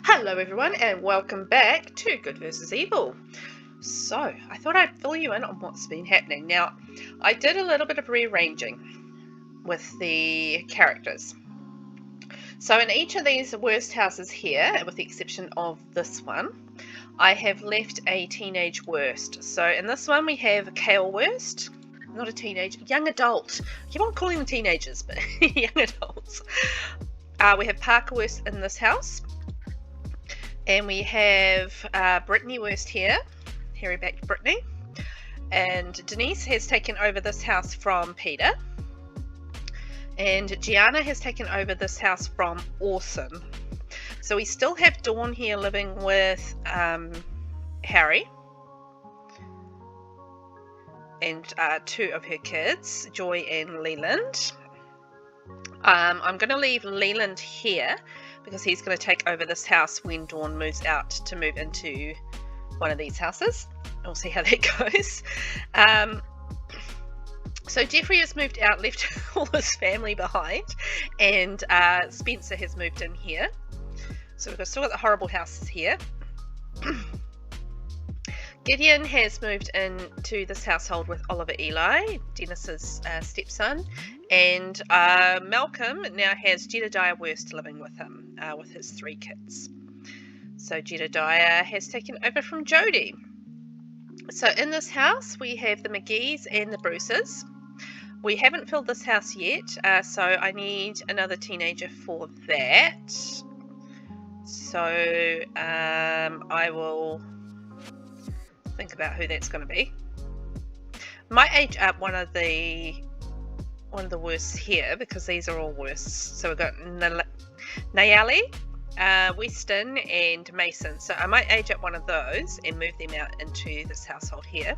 Hello everyone and welcome back to Good vs Evil. So, I thought I'd fill you in on what's been happening. Now, I did a little bit of rearranging with the characters. So in each of these worst houses here, with the exception of this one, I have left a teenage worst. So in this one we have Kale worst, not a teenage, young adult. I keep on calling them teenagers, but young adults. We have Parker worst in this house. And we have Brittany worst here, Harry back to Brittany, and Denise has taken over this house from Peter, and Gianna has taken over this house from Orson. So we still have Dawn here living with Harry and two of her kids, Joy and Leland. I'm going to leave Leland here because he's going to take over this house when Dawn moves out to move into one of these houses. We'll see how that goes. So Jeffrey has moved out, left all his family behind, and Spencer has moved in here. So we've still got the horrible houses here. Gideon has moved into this household with Oliver Eli, Dennis's stepson, and Malcolm now has Jedediah Worst living with him, with his 3 kids. So Jedediah has taken over from Jody. So in this house we have the McGees and the Bruces. We haven't filled this house yet, so I need another teenager for that. So I will think about who that's going to be. Might age up one of the worsts here because these are all worsts. So we've got Nayeli, Weston and Mason. So I might age up one of those and move them out into this household here.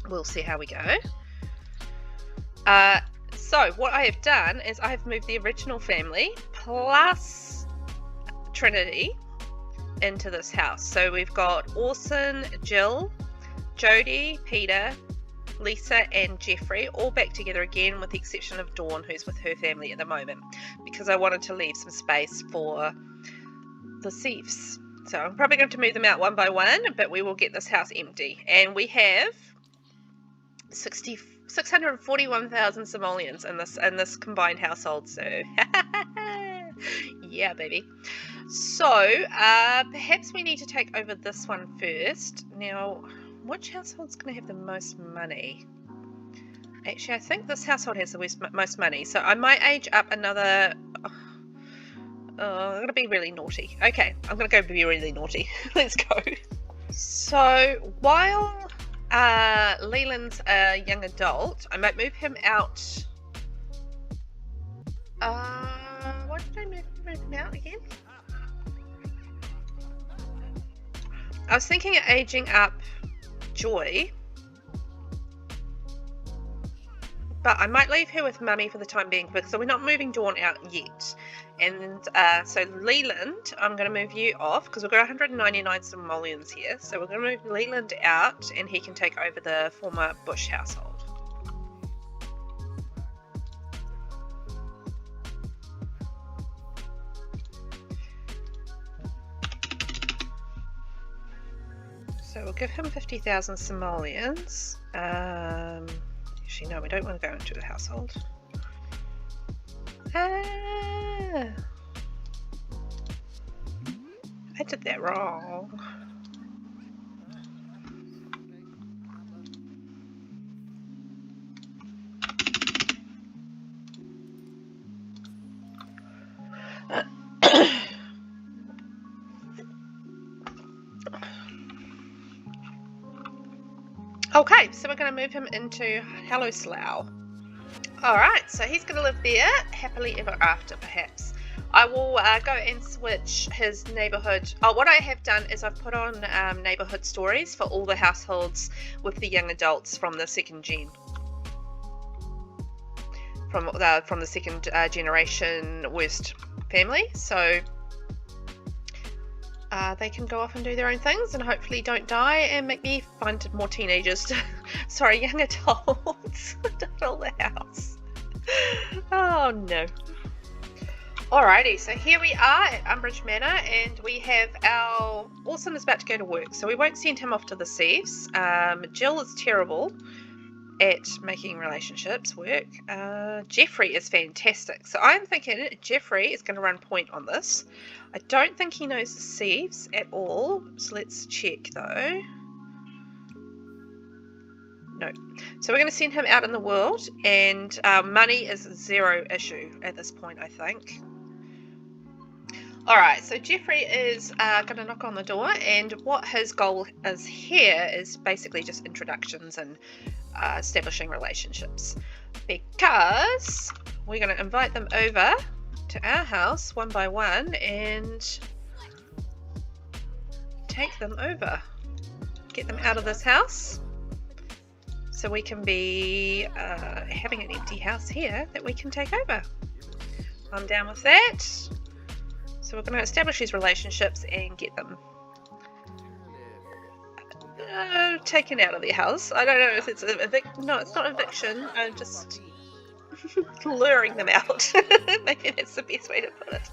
We'll see how we go. So what I have done is I have moved the original family plus Trinity into this house. So we've got Orson, Jill, Jody, Peter, Lisa and Jeffrey all back together again, with the exception of Dawn, who's with her family at the moment, because I wanted to leave some space for the Sieves. So I'm probably going to move them out one by one, but we will get this house empty. And we have 641,000 simoleons in this combined household, so yeah baby. So perhaps we need to take over this one first. Now, which household's going to have the most money? Actually, I think this household has the most money, so I might age up another. I'm going to be really naughty. Okay, I'm going to go be really naughty. Let's go. So while Leland's a young adult, I might move him out. Why did I move him out again? I was thinking of aging up Joy, but I might leave her with Mummy for the time being, because we're not moving Dawn out yet. And so Leland, I'm going to move you off because we've got 199 simoleons here. So we're going to move Leland out and he can take over the former Bush household. So we'll give him 50,000 simoleons. Actually, no, we don't want to go into the household. I did that wrong. Okay, so we're going to move him into Hello Slough. Alright, so he's going to live there, happily ever after, perhaps. I will go and switch his neighbourhood. Oh, what I have done is I've put on neighbourhood stories for all the households with the young adults from the second gen. From the second generation worst family. So they can go off and do their own things and hopefully don't die and make me find more teenagers to, sorry, young adults to fill the house. Oh no. Alrighty, so here we are at Umbridge Manor, and we have our Orson is about to go to work, so we won't send him off to the Sieves. Jill is terrible at making relationships work. Jeffrey is fantastic, so I'm thinking Jeffrey is going to run point on this. I don't think he knows the Sieves at all, so let's check though. No. So we're going to send him out in the world, and money is zero issue at this point, I think. Alright, so Jeffrey is going to knock on the door, and what his goal is here is basically just introductions and establishing relationships. Because we're going to invite them over to our house one by one and take them over. Get them out of this house so we can be having an empty house here that we can take over. I'm down with that. So we're going to establish these relationships and get them taken out of their house. I don't know if it's no, it's not eviction. I'm just luring them out. Maybe that's the best way to put it.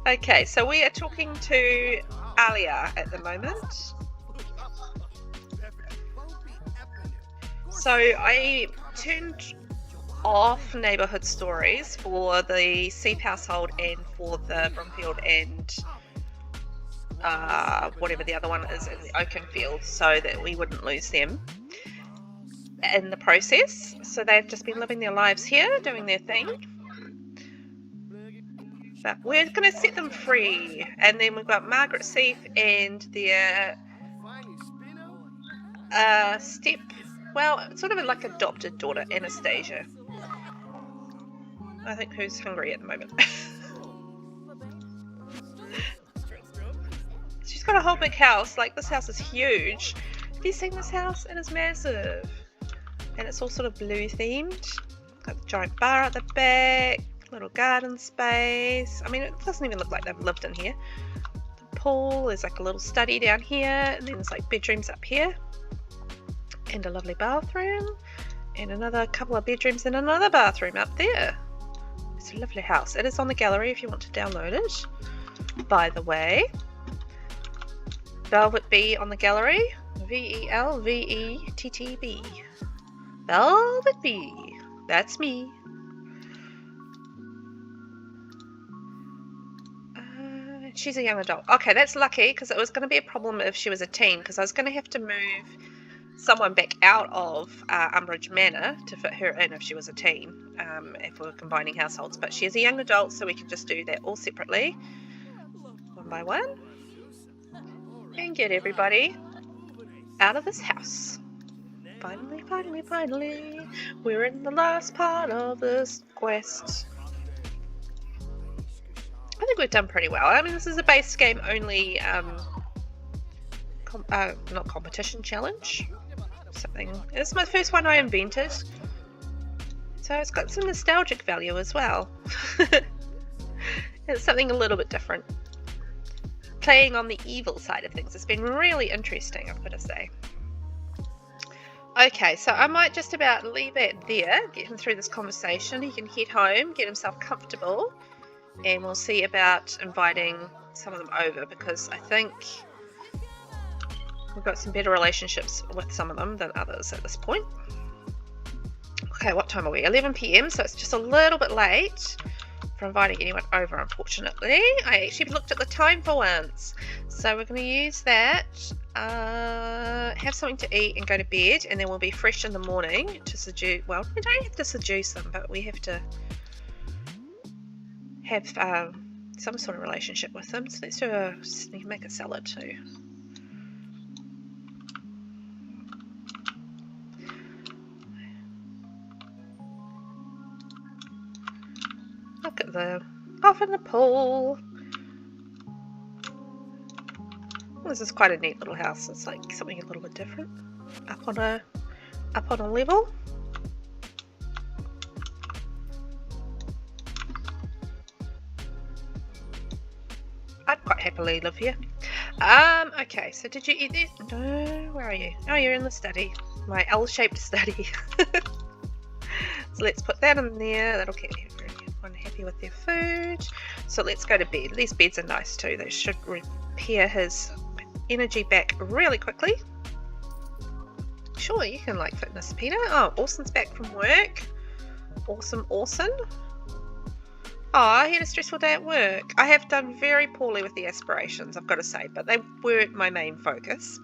Okay, so we are talking to Alia at the moment. So I turned off neighbourhood stories for the Seep household and for the Bromfield and whatever the other one is in the Oakenstead, so that we wouldn't lose them in the process. So they've just been living their lives here, doing their thing. But we're going to set them free. And then we've got Margaret Seep and their sort of like adopted daughter, Anastasia. I think who's hungry at the moment. She's got a whole big house. Like, this house is huge. Have you seen this house? It is massive. And it's all sort of blue themed. Got the giant bar at the back, little garden space. I mean, it doesn't even look like they've lived in here. The pool, there's like a little study down here, and then there's like bedrooms up here. And a lovely bathroom. And another couple of bedrooms and another bathroom up there. It's a lovely house. It is on the gallery if you want to download it. By the way, VelvettB on the gallery. VelvettB. VelvettB. That's me. She's a young adult. Okay, that's lucky, because it was going to be a problem if she was a teen, because I was going to have to move someone back out of Umbridge Manor to fit her in if she was a teen, if we were combining households. But she is a young adult, so we can just do that all separately, one by one, and get everybody out of this house. Finally, finally, finally, we're in the last part of this quest. I think we've done pretty well. I mean, this is a base game only, not competition, challenge. Something. It's my first one I invented, so it's got some nostalgic value as well. It's something a little bit different. Playing on the evil side of things. It's been really interesting, I've got to say. Okay, so I might just about leave it there, get him through this conversation. He can head home, get himself comfortable, and we'll see about inviting some of them over, because I think we've got some better relationships with some of them than others at this point. Okay, what time are we? 11 PM, so it's just a little bit late for inviting anyone over, unfortunately. I actually looked at the time for once. So we're going to use that, have something to eat and go to bed, and then we'll be fresh in the morning to seduce, well, we don't have to seduce them, but we have to have some sort of relationship with them. So let's do make a salad too. Look at off in the pool. This is quite a neat little house. It's like something a little bit different. Up on a level. I'd quite happily live here. Okay, so did you eat this? No, where are you? Oh, you're in the study. My L-shaped study. So let's put that in there. That'll keep everyone happy. happy with their food. So let's go to bed. These beds are nice too. They should repair his energy back really quickly. Sure, you can like fitness, Peter. Oh, Orson's back from work. Awesome, Orson. Oh, he had a stressful day at work. I have done very poorly with the aspirations, I've got to say, but they weren't my main focus.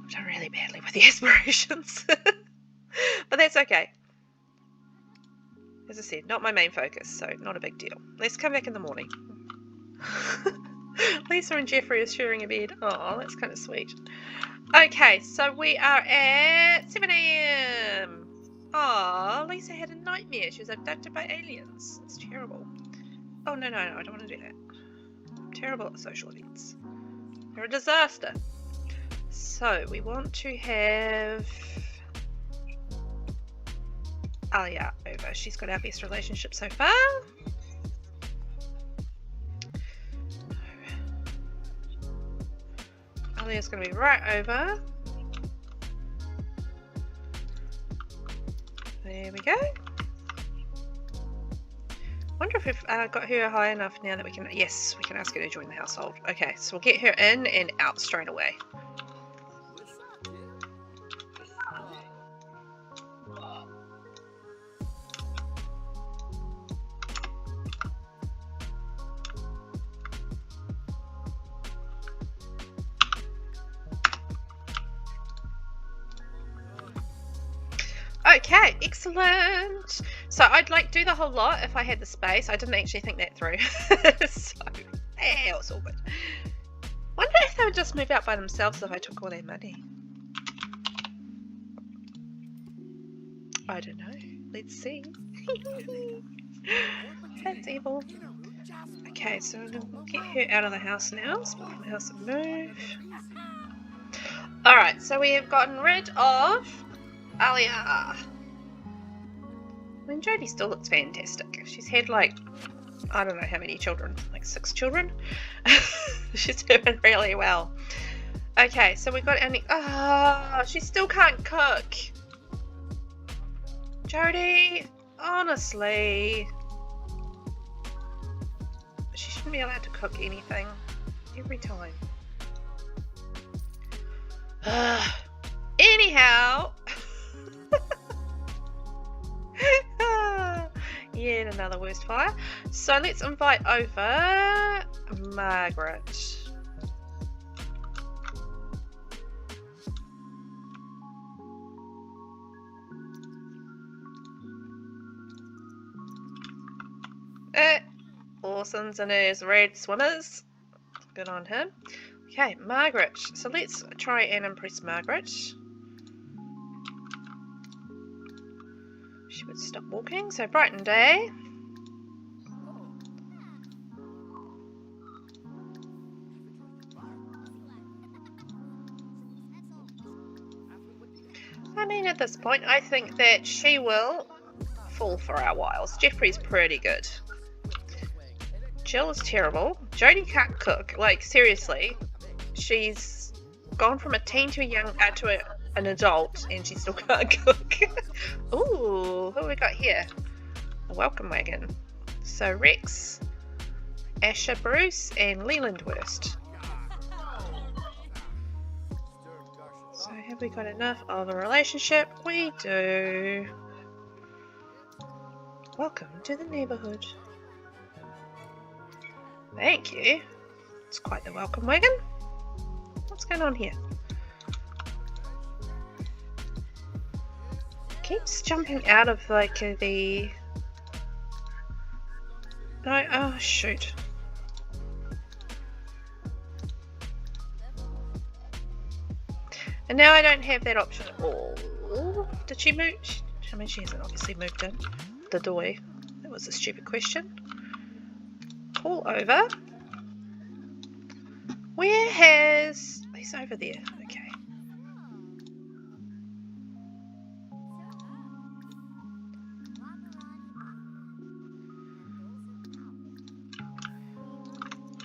I've done really badly with the aspirations. But that's okay. As I said, not my main focus, so not a big deal. Let's come back in the morning. Lisa and Jeffrey are sharing a bed. Oh, that's kind of sweet. Okay, so we are at 7 AM. Oh, Lisa had a nightmare. She was abducted by aliens. It's terrible. Oh, no, I don't want to do that. I'm terrible at social events. They're a disaster. So, we want to have Alia over. She's got our best relationship so far. Alia's going to be right over. There we go. Wonder if we've got her high enough now that we can... Yes, we can ask her to join the household. Okay, so we'll get her in and out straight away. Okay, excellent. So I'd like do the whole lot if I had the space. I didn't actually think that through. So, yeah, it's all good. Wonder if they would just move out by themselves if I took all their money. I don't know. Let's see. That's evil. Okay, so we'll get her out of the house now. Split from the house and move. Alright, so we have gotten rid of Alia. I mean, Jodie still looks fantastic. She's had like, I don't know how many children, like 6 children. She's doing really well. Okay, so we've got Annie. Oh, she still can't cook. Jodie, honestly. She shouldn't be allowed to cook anything every time. Anyhow. Yet another worst fire. So let's invite over Margaret. Orson's in his red swimmers. Good on him. Okay, Margaret. So let's try and impress Margaret. She would stop walking, so Brighton Day. I mean, at this point, I think that she will fall for our wiles. Jeffrey's pretty good. Jill is terrible. Jodie can't cook. Like, seriously, she's gone from a teen to a young to an adult, and she still can't cook. Ooh, who have we got here? A welcome wagon. So Rex, Asher Bruce, and Leland Wurst. So have we got enough of a relationship? We do. Welcome to the neighbourhood. Thank you. It's quite the welcome wagon. What's going on here? Keeps jumping out of like the... No, oh shoot. And now I don't have that option at all. Did she move? I mean, she hasn't obviously moved in. The doy. That was a stupid question. Call over. Where has... He's over there. Okay.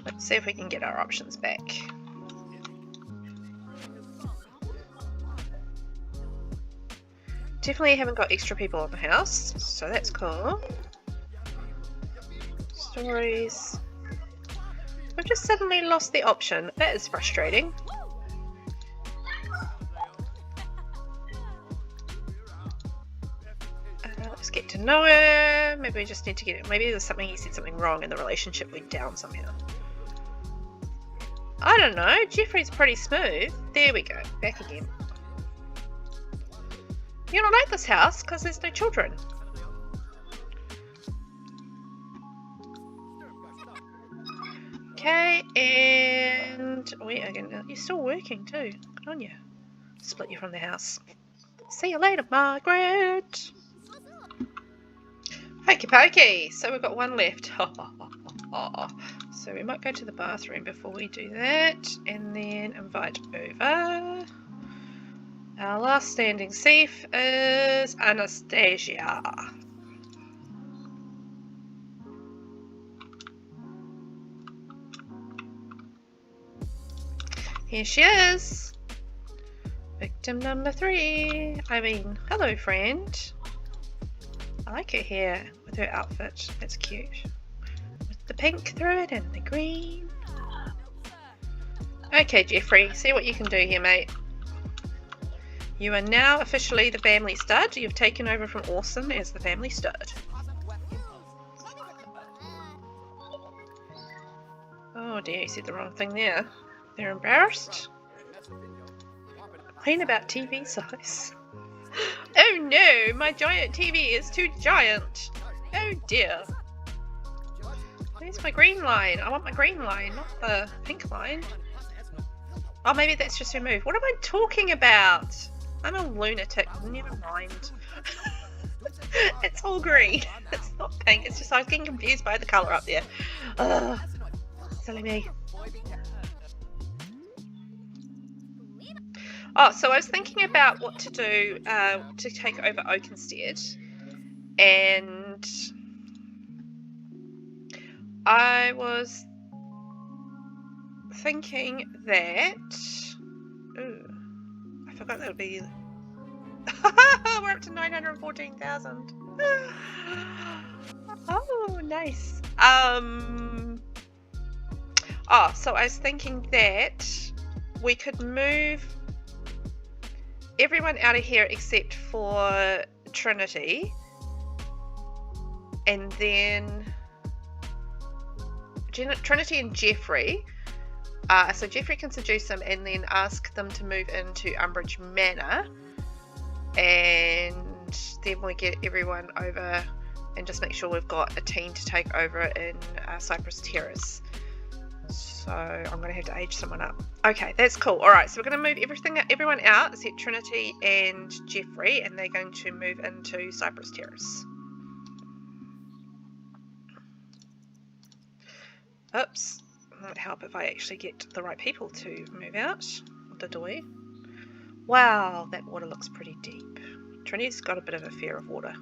Let's see if we can get our options back. Definitely haven't got extra people in the house, so that's cool. Stories. I've just suddenly lost the option. That is frustrating. Let's get to know her. Maybe we just need to get it. Maybe there's something, he said something wrong and the relationship went down somehow. I don't know. Jeffrey's pretty smooth. There we go. Back again. You don't like this house because there's no children. Okay, and wait again. You're still working too. Good on you. Split you from the house. See you later, Margaret. Hokey pokey. So we've got one left. So we might go to the bathroom before we do that, and then invite over. Our last standing thief is Anastasia. Here she is. Victim number 3. I mean, hello friend. I like her hair with her outfit. That's cute. With the pink through it and the green. Okay, Jeffrey, see what you can do here, mate. You are now officially the family stud. You've taken over from Orson as the family stud. Oh dear, you said the wrong thing there. They're embarrassed. Complain about TV size. Oh no, my giant TV is too giant. Oh dear. Where's my green line? I want my green line, not the pink line. Oh, maybe that's just her move. What am I talking about? I'm a lunatic. Never mind. It's all green. It's not pink. It's just I was getting confused by the colour up there. Ugh. Silly me. Oh, so I was thinking about what to do to take over Oakenstead, and I was thinking that... Ooh, I forgot that would be... We're up to 914,000. Oh, nice. Oh, so I was thinking that we could move everyone out of here except for Trinity, and then Trinity and Jeffrey. So Jeffrey can seduce them and then ask them to move into Umbridge Manor, and then we get everyone over and just make sure we've got a team to take over in Cypress Terrace. So I'm going to have to age someone up. Okay, that's cool. Alright, so we're going to move everyone out except Trinity and Jeffrey, and they're going to move into Cypress Terrace. Oops. It might help if I actually get the right people to move out. Dadoy. Wow, that water looks pretty deep. Trinity's got a bit of a fear of water.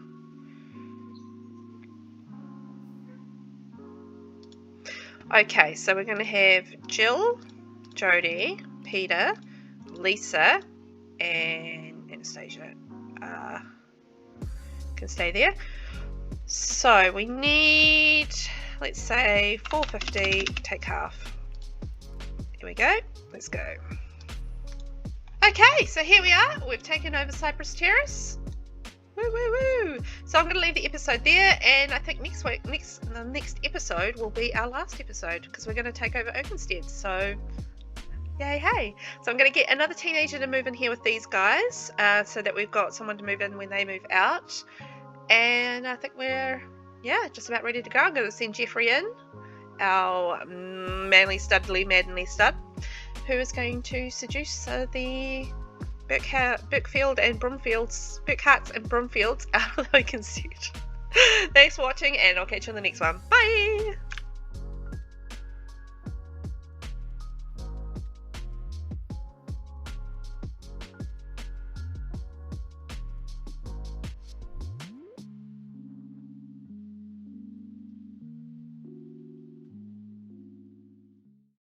Okay, so we're going to have Jill, Jodie, Peter, Lisa, and Anastasia can stay there. So we need, let's say, 450, take half. Here we go. Let's go. Okay, so here we are. We've taken over Cypress Terrace. Woo woo woo! So I'm going to leave the episode there, and I think the next episode will be our last episode because we're going to take over Oakenstead. So, yay hey! So I'm going to get another teenager to move in here with these guys, so that we've got someone to move in when they move out. And I think we're just about ready to go. I'm going to send Jeffrey in, our manly studly maddenly stud, who is going to seduce the Burkhearts and Bromfields out of Oakenstead. Thanks for watching, and I'll catch you in the next one. Bye!